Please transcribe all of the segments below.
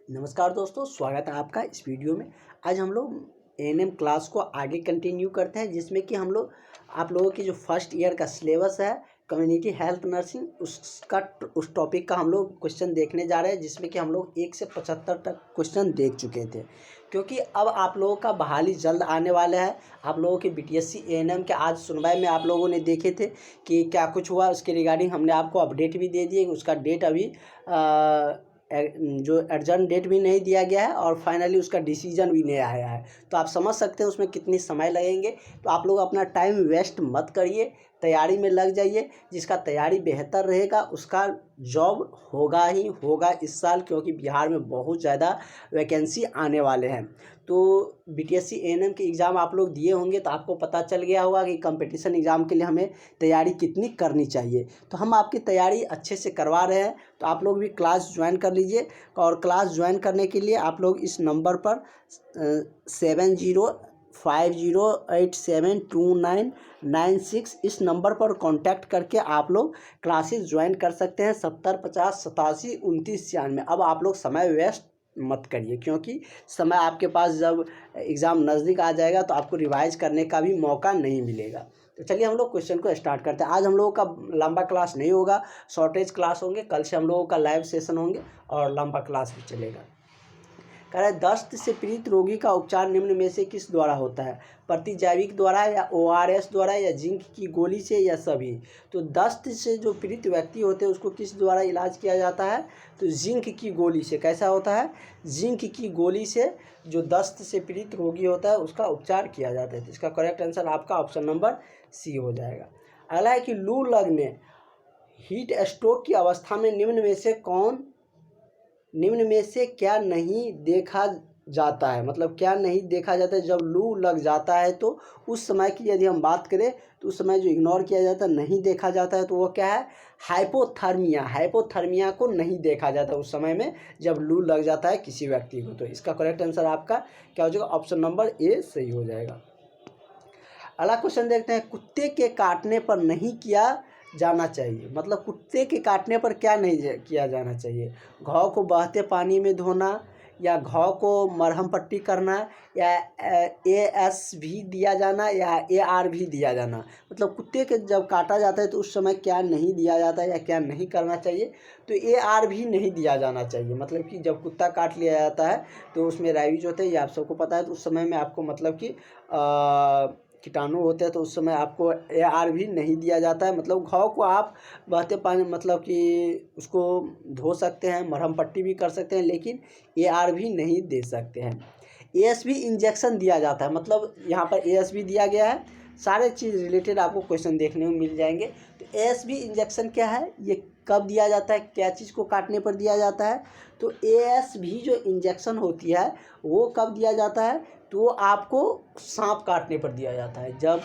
नमस्कार दोस्तों, स्वागत है आपका इस वीडियो में। आज हम लोग एएनएम क्लास को आगे कंटिन्यू करते हैं, जिसमें कि हम लोग आप लोगों की जो फर्स्ट ईयर का सिलेबस है कम्युनिटी हेल्थ नर्सिंग, उस टॉपिक का हम लोग क्वेश्चन देखने जा रहे हैं, जिसमें कि हम लोग 1 से 75 तक क्वेश्चन देख चुके थे। क्योंकि अब आप लोगों का बहाली जल्द आने वाला है। आप लोगों के बीटीएससी एएनएम के आज सुनवाई में आप लोगों ने देखे थे कि क्या कुछ हुआ, उसके रिगार्डिंग हमने आपको अपडेट भी दे दिए। उसका डेट अभी जो एडजर्न डेट भी नहीं दिया गया है और फाइनली उसका डिसीजन भी नहीं आया है। तो आप समझ सकते हैं उसमें कितनी समय लगेंगे। तो आप लोग अपना टाइम वेस्ट मत करिए, तैयारी में लग जाइए। जिसका तैयारी बेहतर रहेगा उसका जॉब होगा ही होगा इस साल, क्योंकि बिहार में बहुत ज़्यादा वैकेंसी आने वाले हैं। तो बीटीएससी एएनएम के एग्ज़ाम आप लोग दिए होंगे तो आपको पता चल गया होगा कि कंपटीशन एग्ज़ाम के लिए हमें तैयारी कितनी करनी चाहिए। तो हम आपकी तैयारी अच्छे से करवा रहे हैं, तो आप लोग भी क्लास ज्वाइन कर लीजिए। और क्लास ज्वाइन करने के लिए आप लोग इस नंबर पर 7050872996 इस नंबर पर कांटेक्ट करके आप लोग क्लासेस ज्वाइन कर सकते हैं। 7050872996। अब आप लोग समय वेस्ट मत करिए, क्योंकि समय आपके पास जब एग्ज़ाम नज़दीक आ जाएगा तो आपको रिवाइज करने का भी मौका नहीं मिलेगा। तो चलिए हम लोग क्वेश्चन को स्टार्ट करते हैं। आज हम लोगों का लंबा क्लास नहीं होगा, शॉर्टेज क्लास होंगे। कल से हम लोगों का लाइव सेशन होंगे और लंबा क्लास भी चलेगा। कह रहा है दस्त से पीड़ित रोगी का उपचार निम्न में से किस द्वारा होता है? प्रतिजैविक द्वारा या ओआरएस द्वारा या जिंक की गोली से या सभी? तो दस्त से जो पीड़ित व्यक्ति होते हैं उसको किस द्वारा इलाज किया जाता है? तो जिंक की गोली से। कैसा होता है? जिंक की गोली से जो दस्त से पीड़ित रोगी होता है उसका उपचार किया जाता है। तो इसका करेक्ट आंसर आपका ऑप्शन नंबर सी हो जाएगा। अगला है कि लू लगने हीट स्ट्रोक की अवस्था में निम्न में से क्या नहीं देखा जाता है? मतलब क्या नहीं देखा जाता है जब लू लग जाता है? तो उस समय की यदि हम बात करें तो उस समय जो इग्नोर किया जाता है, नहीं देखा जाता है, तो वो क्या है? हाइपोथर्मिया। हाइपोथर्मिया को नहीं देखा जाता उस समय में जब लू लग जाता है किसी व्यक्ति को। तो इसका करेक्ट आंसर आपका क्या हो जाएगा? ऑप्शन नंबर ए सही हो जाएगा। अगला क्वेश्चन देखते हैं। कुत्ते के काटने पर नहीं किया जाना चाहिए। मतलब कुत्ते के काटने पर क्या नहीं किया जाना चाहिए? घाव को बहते पानी में धोना, या घाव को मरहम पट्टी करना, या एएस भी दिया जाना, या एआर भी दिया जाना। मतलब कुत्ते के जब काटा जाता है तो उस समय क्या नहीं दिया जाता है या क्या नहीं करना चाहिए? तो एआर भी नहीं दिया जाना चाहिए। मतलब कि जब कुत्ता काट लिया जाता है तो उसमें रैबिज होते हैं, ये आप सबको पता है। तो उस समय में आपको मतलब कि कीटाणु होते हैं, तो उस समय आपको एआर भी नहीं दिया जाता है। मतलब घाव को आप बहते पानी मतलब कि उसको धो सकते हैं, मरहम पट्टी भी कर सकते हैं, लेकिन एआर भी नहीं दे सकते हैं। एएसबी इंजेक्शन दिया जाता है। मतलब यहाँ पर एएसबी दिया गया है, सारे चीज़ रिलेटेड आपको क्वेश्चन देखने में मिल जाएंगे। तो एएसबी इंजेक्शन क्या है, ये कब दिया जाता है, क्या चीज़ को काटने पर दिया जाता है? तो एएसबी जो इंजेक्शन होती है वो कब दिया जाता है? तो आपको सांप काटने पर दिया जाता है। जब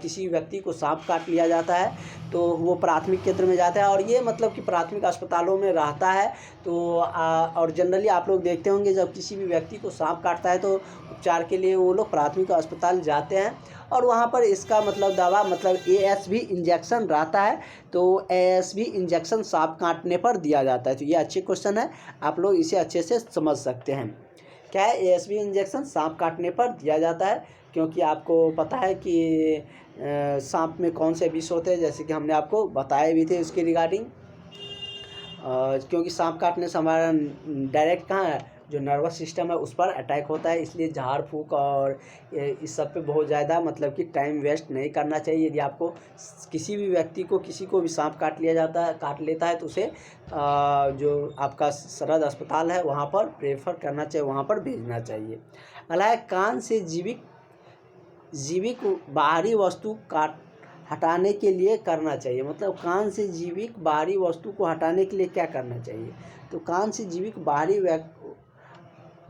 किसी व्यक्ति को सांप काट लिया जाता है तो वो प्राथमिक केंद्र में जाता है, और ये मतलब कि प्राथमिक अस्पतालों में रहता है। तो और जनरली आप लोग देखते होंगे जब किसी भी व्यक्ति को सांप काटता है तो उपचार के लिए वो लोग प्राथमिक अस्पताल जाते हैं, और वहाँ पर इसका मतलब दवा मतलब एएसबी इंजेक्शन रहता है। तो एएसबी इंजेक्शन सांप काटने पर दिया जाता है। तो ये अच्छे क्वेश्चन है, आप लोग इसे अच्छे से समझ सकते हैं। क्या है? एएसबी इंजेक्शन सांप काटने पर दिया जाता है, क्योंकि आपको पता है कि सांप में कौन से विष होते हैं, जैसे कि हमने आपको बताए भी थे उसके रिगार्डिंग। क्योंकि सांप काटने से हमारा डायरेक्ट कहाँ है, जो नर्वस सिस्टम है उस पर अटैक होता है। इसलिए झाड़ फूँक और इस सब पे बहुत ज़्यादा मतलब कि टाइम वेस्ट नहीं करना चाहिए। यदि आपको किसी भी व्यक्ति को किसी को भी सांप काट लेता है तो उसे जो आपका सरद अस्पताल है वहाँ पर प्रेफर करना चाहिए, वहाँ पर भेजना चाहिए। अगला है कान से जीविक बाहरी वस्तु हटाने के लिए करना चाहिए। मतलब कान से जीविक बाहरी वस्तु को हटाने के लिए क्या करना चाहिए? तो कान से जीविक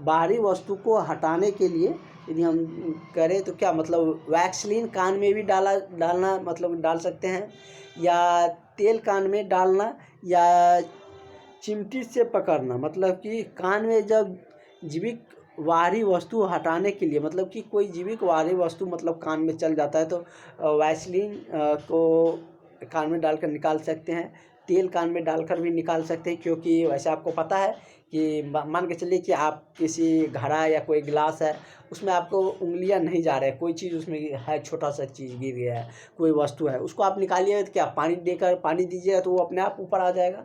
बाहरी वस्तु को हटाने के लिए यदि हम करें तो क्या मतलब वैक्सीन कान में भी डालना मतलब डाल सकते हैं, या तेल कान में डालना, या चिमटी से पकड़ना। मतलब कि कान में जब जीविक बाहरी वस्तु हटाने के लिए मतलब कि कोई जीविक बाहरी वस्तु मतलब कान में चल जाता है तो वैसलीन को कान में डालकर निकाल सकते हैं। तेल कान में डालकर भी निकाल सकते हैं, क्योंकि वैसे आपको पता है कि मान के चलिए कि आप किसी घड़ा या कोई गिलास है, उसमें आपको उंगलियां नहीं जा रहे हैं, कोई चीज़ उसमें है, छोटा सा चीज़ गिर गया है, कोई वस्तु है, उसको आप निकालिएगा तो क्या पानी दीजिएगा तो वो अपने आप ऊपर आ जाएगा,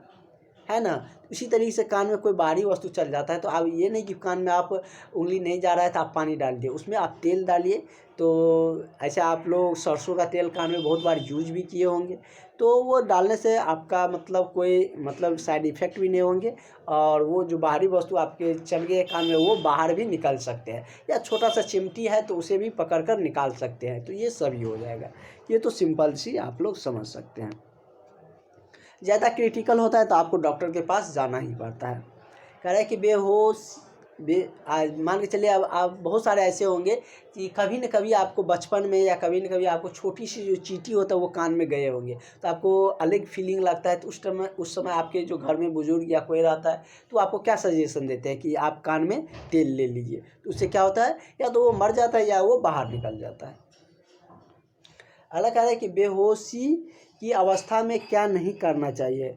है ना। इसी तरीके से कान में कोई बाहरी वस्तु चल जाता है तो आप ये नहीं कि कान में आप उंगली नहीं जा रहा है तो आप पानी डाल दिए, उसमें आप तेल डालिए। तो ऐसे आप लोग सरसों का तेल कान में बहुत बार यूज भी किए होंगे, तो वो डालने से आपका मतलब कोई मतलब साइड इफ़ेक्ट भी नहीं होंगे, और वो जो बाहरी वस्तु आपके चल गए कान में वो बाहर भी निकल सकते हैं, या छोटा सा चिमटी है तो उसे भी पकड़ कर निकाल सकते हैं, तो ये सभी हो जाएगा। ये तो सिंपल सी आप लोग समझ सकते हैं। ज़्यादा क्रिटिकल होता है तो आपको डॉक्टर के पास जाना ही पड़ता है। कह रहे हैं कि मान के चलिए अब आप बहुत सारे ऐसे होंगे कि कभी न कभी आपको बचपन में या कभी न कभी आपको छोटी सी जो चींटी होता है वो कान में गए होंगे, तो आपको अलग फीलिंग लगता है, तो उस समय आपके जो घर में बुजुर्ग या कोई रहता है तो आपको क्या सजेशन देते हैं कि आप कान में तेल ले लीजिए, तो उससे क्या होता है, या तो वो मर जाता है या वो बाहर निकल जाता है। अलग कह रहा है कि बेहोशी की अवस्था में क्या नहीं करना चाहिए,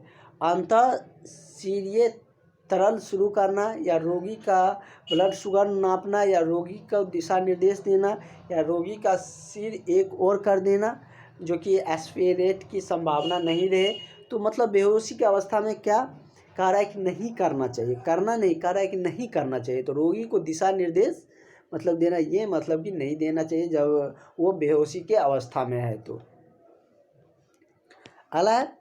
अंतःशिरीय तरल शुरू करना, या रोगी का ब्लड शुगर नापना, या रोगी को दिशा निर्देश देना, या रोगी का सिर एक ओर कर देना जो कि एस्पिरेट की संभावना नहीं रहे। तो मतलब बेहोशी की अवस्था में क्या कह रहा है कि नहीं करना चाहिए, करना नहीं कह रहा है कि नहीं करना चाहिए। तो रोगी को दिशा निर्देश मतलब देना, ये मतलब कि नहीं देना चाहिए जब वो बेहोशी के अवस्था में है। तो अगला है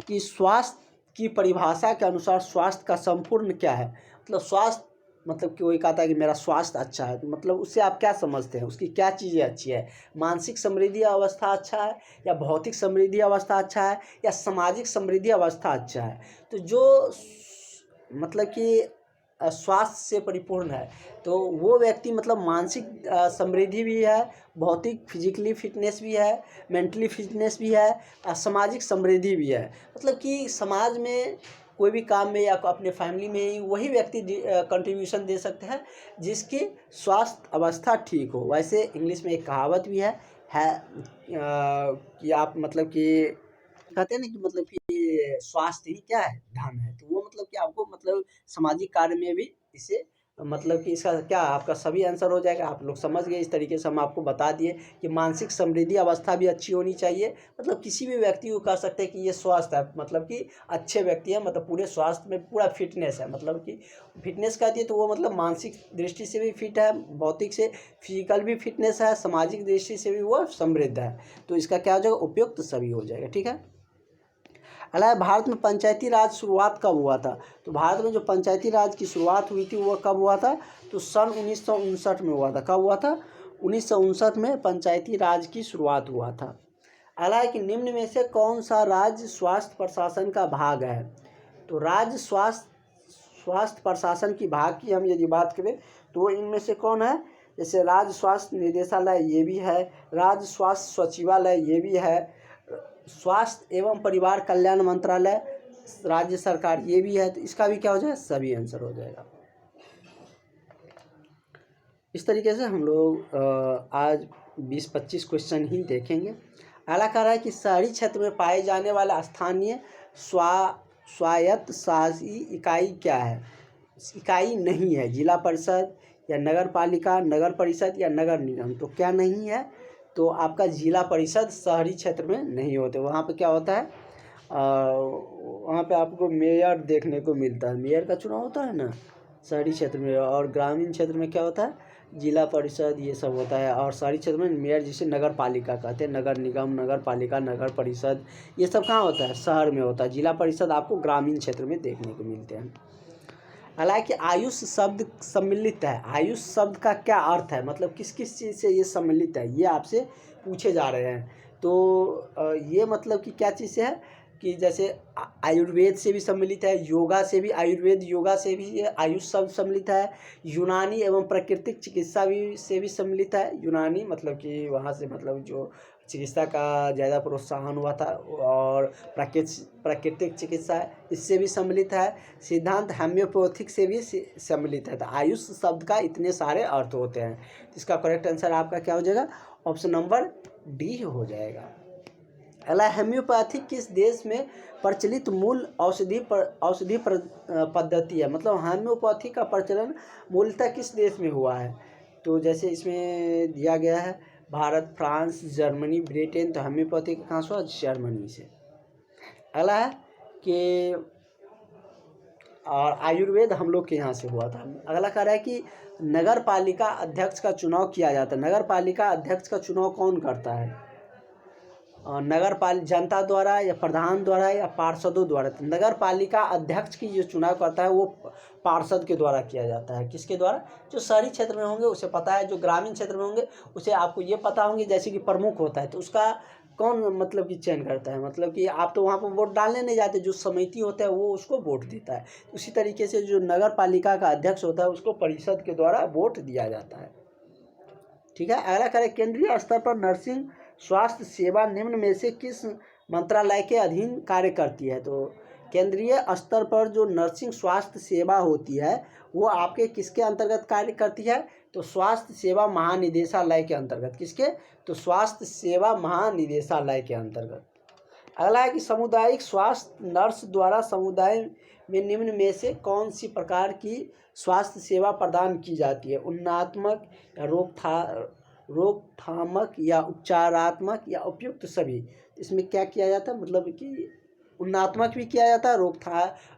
कि स्वास्थ्य की परिभाषा के अनुसार स्वास्थ्य का संपूर्ण क्या है, मतलब स्वास्थ्य मतलब कि कोई कहता है कि मेरा स्वास्थ्य अच्छा है, तो मतलब उससे आप क्या समझते हैं, उसकी क्या चीज़ें अच्छी है, मानसिक समृद्धि अवस्था अच्छा है, या भौतिक समृद्धि अवस्था अच्छा है, या सामाजिक समृद्धि अवस्था अच्छा है। तो जो मतलब कि स्वास्थ्य से परिपूर्ण है तो वो व्यक्ति मतलब मानसिक समृद्धि भी है, भौतिक फिजिकली फिटनेस भी है, मेंटली फिटनेस भी है, सामाजिक समृद्धि भी है। मतलब कि समाज में कोई भी काम में या अपने फैमिली में ही वही व्यक्ति कंट्रीब्यूशन दे सकते हैं जिसकी स्वास्थ्य अवस्था ठीक हो। वैसे इंग्लिश में एक कहावत भी है कि आप मतलब कि कहते हैं ना कि मतलब कि स्वास्थ्य ही क्या है, धन है। तो वो मतलब कि आपको मतलब सामाजिक कार्य में भी इसे मतलब कि इसका क्या आपका सभी आंसर हो जाएगा। आप लोग समझ गए। इस तरीके से हम आपको बता दिए कि मानसिक समृद्धि अवस्था भी अच्छी होनी चाहिए। मतलब किसी भी व्यक्ति को कह सकते हैं कि ये स्वस्थ है, मतलब कि अच्छे व्यक्ति है, मतलब पूरे स्वास्थ्य में पूरा फिटनेस है। मतलब कि फिटनेस कहती है तो वो मतलब मानसिक दृष्टि से भी फिट है, भौतिक से फिजिकल भी फिटनेस है, सामाजिक दृष्टि से भी वो समृद्ध है। तो इसका क्या हो जाएगा, उपयुक्त सभी हो जाएगा। ठीक है। अगला है भारत में पंचायती राज शुरुआत कब हुआ था। तो भारत में जो पंचायती राज की शुरुआत हुई थी वो कब हुआ था, तो सन 1959 में हुआ था। कब हुआ था, 1959 में पंचायती राज की शुरुआत हुआ था। अगला है कि निम्न में से कौन सा राज्य स्वास्थ्य प्रशासन का भाग है। तो राज्य स्वास्थ्य प्रशासन की भाग की हम यदि बात करें तो इनमें से कौन है, जैसे राज्य स्वास्थ्य निदेशालय ये भी है, राज्य स्वास्थ्य सचिवालय ये भी है, स्वास्थ्य एवं परिवार कल्याण मंत्रालय राज्य सरकार ये भी है। तो इसका भी क्या हो जाएगा, सभी आंसर हो जाएगा। इस तरीके से हम लोग आज 20-25 क्वेश्चन ही देखेंगे। अगला कह रहा है कि शहरी क्षेत्र में पाए जाने वाला स्थानीय स्वायत्त शासी इकाई क्या है। इकाई नहीं है, जिला परिषद या नगर पालिका, नगर परिषद या नगर निगम। तो क्या नहीं है, तो आपका जिला परिषद शहरी क्षेत्र में नहीं होते। वहाँ पे क्या होता है, वहाँ पे आपको मेयर देखने को मिलता है, मेयर का चुनाव होता है ना शहरी क्षेत्र में। और ग्रामीण क्षेत्र में क्या होता है, जिला परिषद ये सब होता है। और शहरी क्षेत्र में मेयर जिसे नगर पालिका कहते हैं, नगर निगम, नगर पालिका, नगर परिषद ये सब कहाँ होता है, शहर में होता है। जिला परिषद आपको ग्रामीण क्षेत्र में देखने को मिलते हैं। हालांकि आयुष शब्द सम्मिलित है, आयुष शब्द का क्या अर्थ है, मतलब किस किस चीज़ से ये सम्मिलित है, ये आपसे पूछे जा रहे हैं। तो ये मतलब कि क्या चीज़ से है कि जैसे आयुर्वेद से भी सम्मिलित है, योगा से भी, आयुर्वेद योगा से भी ये आयुष शब्द सम्मिलित है, यूनानी एवं प्राकृतिक चिकित्सा भी से भी सम्मिलित है। यूनानी मतलब कि वहाँ से मतलब जो चिकित्सा का ज़्यादा प्रोत्साहन हुआ था, और प्राकृतिक चिकित्सा है इससे भी सम्मिलित है, सिद्धांत होम्योपैथिक से भी सम्मिलित है। तो आयुष शब्द का इतने सारे अर्थ होते हैं। इसका करेक्ट आंसर आपका क्या हो जाएगा, ऑप्शन नंबर डी हो जाएगा। अगला, होम्योपैथी किस देश में प्रचलित मूल औषधि पद्धति है? मतलब होम्योपैथी का प्रचलन मूलतः किस देश में हुआ है? तो जैसे इसमें दिया गया है भारत, फ्रांस, जर्मनी, ब्रिटेन। तो होम्योपैथी का कहाँ से हुआ? जर्मनी से। अगला है कि और आयुर्वेद हम लोग के यहाँ से हुआ था। अगला कह रहा है कि नगर पालिका अध्यक्ष का चुनाव किया जाता है। नगर पालिका अध्यक्ष का चुनाव कौन करता है? जनता द्वारा या प्रधान द्वारा या पार्षदों द्वारा? तो नगर पालिका अध्यक्ष की जो चुनाव करता है वो पार्षद के द्वारा किया जाता है। किसके द्वारा? जो शहरी क्षेत्र में होंगे उसे पता है, जो ग्रामीण क्षेत्र में होंगे उसे आपको ये पता होंगे। जैसे कि प्रमुख होता है तो उसका कौन मतलब कि चयन करता है? मतलब कि आप तो वहाँ पर वोट डालने नहीं जाते, जो समिति होता है वो उसको वोट देता है। उसी तरीके से जो नगर पालिका का अध्यक्ष होता है उसको परिषद के द्वारा वोट दिया जाता है। ठीक है। अगला करें, केंद्रीय स्तर पर नर्सिंग स्वास्थ्य सेवा निम्न में से किस मंत्रालय के अधीन कार्य करती है? तो केंद्रीय स्तर पर जो नर्सिंग स्वास्थ्य सेवा होती है वो आपके किसके अंतर्गत कार्य करती है? तो स्वास्थ्य सेवा महानिदेशालय के अंतर्गत। किसके? तो स्वास्थ्य सेवा महानिदेशालय के अंतर्गत। अगला है कि सामुदायिक स्वास्थ्य नर्स द्वारा समुदाय में निम्न में से कौन सी प्रकार की स्वास्थ्य सेवा प्रदान की जाती है? उन्नात्मक या रोकथामक या उपचारात्मक या उपयुक्त सभी? इसमें क्या किया जाता है? मतलब कि उन्नात्मक भी किया जाता है,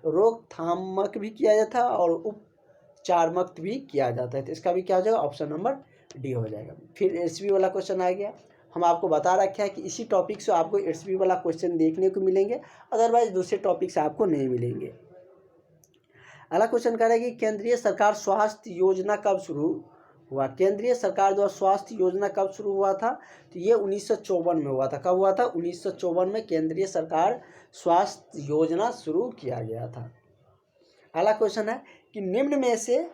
रोकथामक भी किया जाता है और उपचारात्मक भी किया जाता है। तो इसका भी क्या हो जाएगा? ऑप्शन नंबर डी हो जाएगा। फिर एसवी वाला क्वेश्चन आ गया। हम आपको बता रखे हैं कि इसी टॉपिक से आपको एसवी वाला क्वेश्चन देखने को मिलेंगे, अदरवाइज दूसरे टॉपिक से आपको नहीं मिलेंगे। अगला क्वेश्चन कह रहा है कि केंद्रीय सरकार स्वास्थ्य योजना कब शुरू हुआ? केंद्रीय सरकार द्वारा स्वास्थ्य योजना कब शुरू हुआ था? तो ये 1954 में हुआ था। कब हुआ था? 1954 में केंद्रीय सरकार स्वास्थ्य योजना शुरू किया गया था। अगला क्वेश्चन है कि निम्न में से,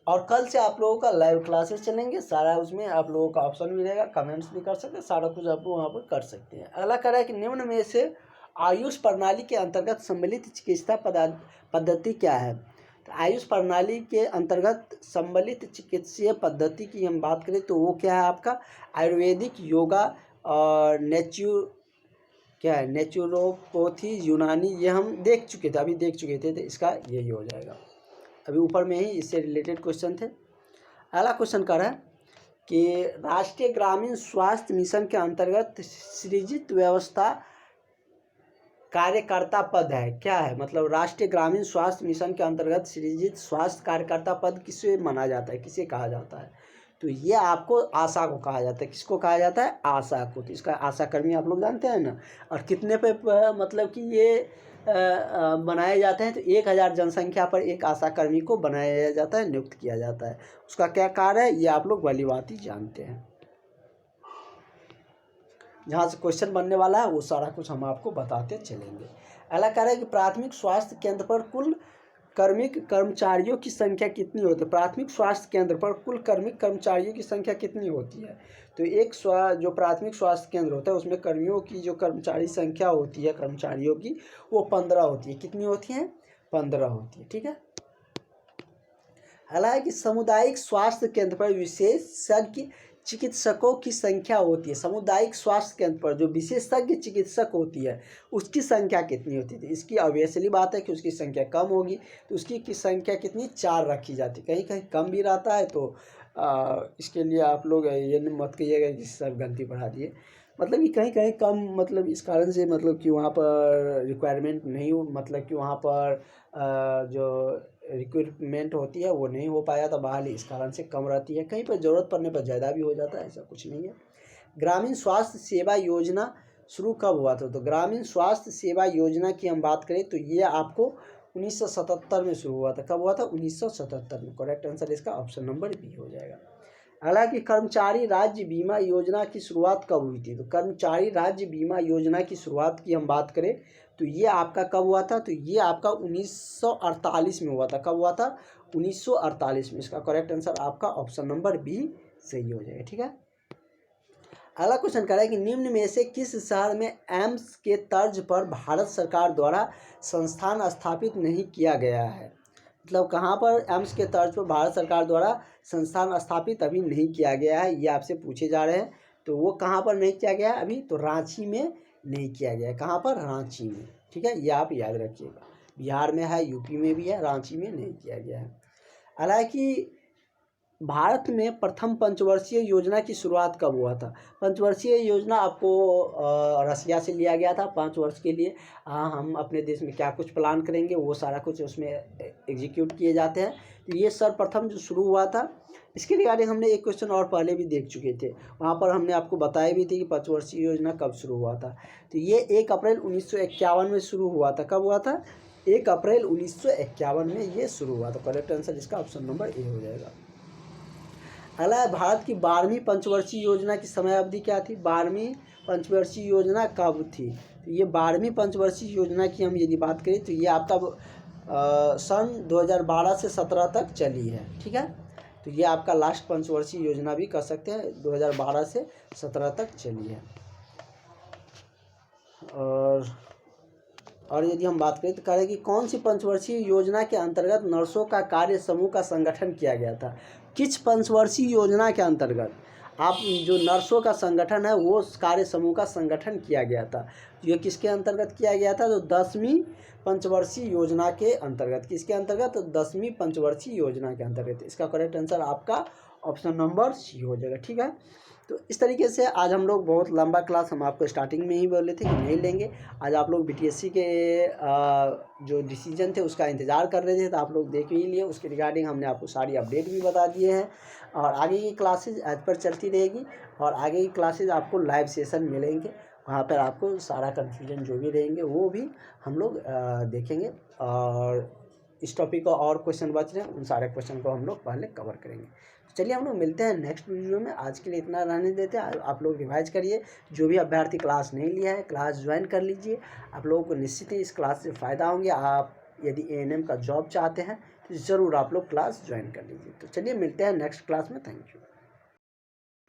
और कल से आप लोगों का लाइव क्लासेस चलेंगे, सारा उसमें आप लोगों का ऑप्शन मिलेगा, कमेंट्स भी कर सकते हैं, सारा कुछ आप लोग वहाँ पर कर सकते हैं। अगला कह रहा है कि निम्न में से आयुष प्रणाली के अंतर्गत सम्मिलित चिकित्सा पद्धति क्या है? तो आयुष प्रणाली के अंतर्गत सम्मिलित चिकित्सीय पद्धति की हम बात करें तो वो क्या है आपका? आयुर्वेदिक, योगा और नेचुरोपैथी, यूनानी, ये हम देख चुके थे, अभी देख चुके थे, तो इसका यही हो जाएगा। अभी ऊपर में ही इससे रिलेटेड क्वेश्चन थे। अगला क्वेश्चन कर रहा है कि राष्ट्रीय ग्रामीण स्वास्थ्य मिशन के अंतर्गत सृजित व्यवस्था कार्यकर्ता पद है, क्या है? मतलब राष्ट्रीय ग्रामीण स्वास्थ्य मिशन के अंतर्गत सृजित स्वास्थ्य कार्यकर्ता पद किसे माना जाता है, किसे कहा जाता है? तो ये आपको आशा को कहा जाता है। किसको कहा जाता है? आशा को। तो इसका आशा कर्मी आप लोग जानते हैं ना। और कितने पे मतलब कि ये बनाए जाते हैं? तो 1000 जनसंख्या पर एक आशा कर्मी को बनाया जाता है, नियुक्त किया जाता है। उसका क्या कार्य है ये आप लोग भली बात ही जानते हैं। जहाँ से क्वेश्चन बनने वाला है वो सारा कुछ हम आपको बताते चलेंगे। अगला कह रहा है कि प्राथमिक स्वास्थ्य केंद्र पर कुल कर्मचारियों की संख्या कितनी होती है? प्राथमिक स्वास्थ्य केंद्र पर कुल कर्मचारियों की संख्या कितनी होती है? तो एक जो प्राथमिक स्वास्थ्य केंद्र होता है उसमें कर्मियों की जो कर्मचारी संख्या होती है कर्मचारियों की वो 15 होती है। कितनी होती है? 15 होती है। ठीक है। हालांकि सामुदायिक स्वास्थ्य केंद्र पर विशेषज्ञ चिकित्सकों की संख्या होती है। सामुदायिक स्वास्थ्य केंद्र पर जो विशेषज्ञ चिकित्सक होती है उसकी संख्या कितनी होती थी? इसकी ऑब्वियसली बात है कि उसकी संख्या कम होगी। तो उसकी संख्या कितनी? 4 रखी जाती है। कहीं कहीं कम भी रहता है। तो इसके लिए आप लोग ये मत कहिएगा कि सर गलती बढ़ा दिए, मतलब कि कहीं कहीं कम, मतलब इस कारण से मतलब कि वहाँ पर रिक्वायरमेंट नहीं हो, मतलब कि वहाँ पर जो रिक्वायरमेंट होती है वो नहीं हो पाया था बहाली, इस कारण से कम रहती है। कहीं पर ज़रूरत पड़ने पर ज़्यादा भी हो जाता है, ऐसा कुछ नहीं है। ग्रामीण स्वास्थ्य सेवा योजना शुरू कब हुआ था? तो ग्रामीण स्वास्थ्य सेवा योजना की हम बात करें तो ये आपको 1977 में शुरू हुआ था। कब हुआ था? 1977 में। करेक्ट आंसर इसका ऑप्शन नंबर बी हो जाएगा। हालांकि कर्मचारी राज्य बीमा योजना की शुरुआत कब हुई थी? तो कर्मचारी राज्य बीमा योजना की शुरुआत की हम बात करें तो ये आपका कब हुआ था? तो ये आपका 1948 में हुआ था। कब हुआ था? 1948 में। इसका करेक्ट आंसर आपका ऑप्शन नंबर बी सही हो जाएगा। ठीक है। अगला क्वेश्चन कह रहा है कि निम्न में से किस शहर में एम्स के तर्ज पर भारत सरकार द्वारा संस्थान स्थापित नहीं किया गया है? मतलब कहाँ पर एम्स के तर्ज पर भारत सरकार द्वारा संस्थान स्थापित अभी नहीं किया गया है, ये आपसे पूछे जा रहे हैं। तो वो कहाँ पर नहीं किया गया है अभी? तो रांची में नहीं किया गया है। कहाँ पर? रांची में। ठीक है, ये आप याद रखिएगा। बिहार में है, यूपी में भी है, रांची में नहीं किया गया है। हालांकि भारत में प्रथम पंचवर्षीय योजना की शुरुआत कब हुआ था? पंचवर्षीय योजना आपको रसिया से लिया गया था 5 वर्ष के लिए। हम अपने देश में क्या कुछ प्लान करेंगे वो सारा कुछ उसमें एग्जीक्यूट किए जाते हैं। तो ये सर्वप्रथम जो शुरू हुआ था, इसके रिगार्डिंग हमने एक क्वेश्चन और पहले भी देख चुके थे। वहाँ पर हमने आपको बताया भी थी कि पंचवर्षीय योजना कब शुरू हुआ था। तो ये 1 अप्रैल 1951 में शुरू हुआ था। कब हुआ था? 1 अप्रैल 1951 में ये शुरू हुआ था। करेक्ट आंसर इसका ऑप्शन नंबर ए हो जाएगा। अगला है, भारत की 12वीं पंचवर्षीय योजना की समय अवधि क्या थी? 12वीं पंचवर्षीय योजना कब थी? तो ये 12वीं पंचवर्षीय योजना की हम यदि बात करें तो ये आपका सन 2012 से 17 तक चली है। ठीक है, तो ये आपका लास्ट पंचवर्षीय योजना भी कह सकते हैं, 2012 से 17 तक चली है। और यदि हम बात करें तो कह रहे हैं कि कौन सी पंचवर्षीय योजना के अंतर्गत नर्सों का कार्य समूह का संगठन किया गया था? किस पंचवर्षीय योजना के अंतर्गत आप जो नर्सों का संगठन है वो कार्य समूह का संगठन किया गया था? ये किसके अंतर्गत किया गया था? तो 10वीं पंचवर्षीय योजना के अंतर्गत। किसके अंतर्गत? तो 10वीं पंचवर्षीय योजना के अंतर्गत। इसका करेक्ट आंसर आपका ऑप्शन नंबर सी हो जाएगा। ठीक है, तो इस तरीके से आज हम लोग बहुत लंबा क्लास हम आपको स्टार्टिंग में ही बोले थे कि नहीं लेंगे। आज आप लोग बीटीएससी के जो डिसीजन थे उसका इंतज़ार कर रहे थे, तो आप लोग देख ही लिए। उसके रिगार्डिंग हमने आपको सारी अपडेट भी बता दिए हैं। और आगे की क्लासेज एज पर चलती रहेगी, और आगे की क्लासेज आपको लाइव सेशन मिलेंगे। वहाँ पर आपको सारा कन्फ्यूजन जो भी रहेंगे वो भी हम लोग देखेंगे। और इस टॉपिक का और क्वेश्चन बच रहे हैं, उन सारे क्वेश्चन को हम लोग पहले कवर करेंगे। चलिए हम लोग मिलते हैं नेक्स्ट वीडियो में। आज के लिए इतना रहने देते हैं। आप लोग रिवाइज करिए। जो भी अभ्यर्थी क्लास नहीं लिया है क्लास ज्वाइन कर लीजिए। आप लोगों को निश्चित ही इस क्लास से फ़ायदा होंगे। आप यदि एएनएम का जॉब चाहते हैं तो ज़रूर आप लोग क्लास ज्वाइन कर लीजिए। तो चलिए मिलते हैं नेक्स्ट क्लास में। Thank you.